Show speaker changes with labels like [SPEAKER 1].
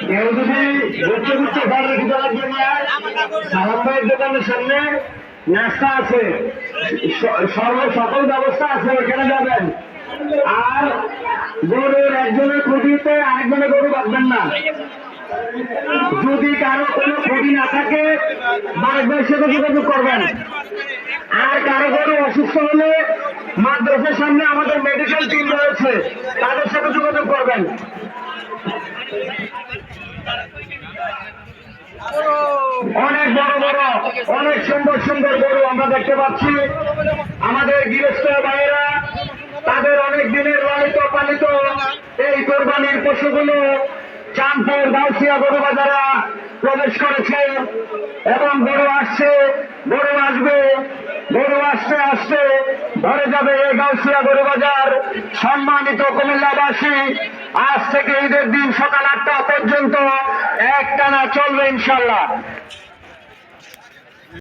[SPEAKER 1] কেউ যদি ঘুরতে ঘুরতে ঘর রেখে দেওয়ার জন্য সালাম ভাইয়ের দোকানের সামনে নাস্তা আছে, সকল ব্যবস্থা আছে, ওখানে যাবেন। আর গরুর একজনের খুঁটিতে আরেকজনের গরু বাঁধবেন না। যদি কারো কোনো খুঁটি না থাকে বাড়ির সাথে যোগাযোগ করবেন। আর কারো গরু অসুস্থ হলে মাদ্রাসার সামনে আমাদের মেডিকেল টিম রয়েছে, তাদের সাথে যোগাযোগ করবেন। অনেক বড় বড়, অনেক সুন্দর সুন্দর গরু আমরা দেখতে পাচ্ছি। আমাদের গৃহস্থ ভাইয়েরা তাদের অনেক দিনের লালিত পালিত এই কোরবানির পশুগুলো চাঁদপুর গাউসিয়া গরু বাজারে প্রবেশ করেছে এবং গরু আসছে, গরু আসবে, গরু আসতে আসতে ধরে যাবে এই গাউসিয়া গরু বাজার। সম্মানিত কুমিল্লাবাসী, আজ থেকে ঈদের দিন সকাল 8টা পর্যন্ত একটানা চলবে ইনশাল্লাহ।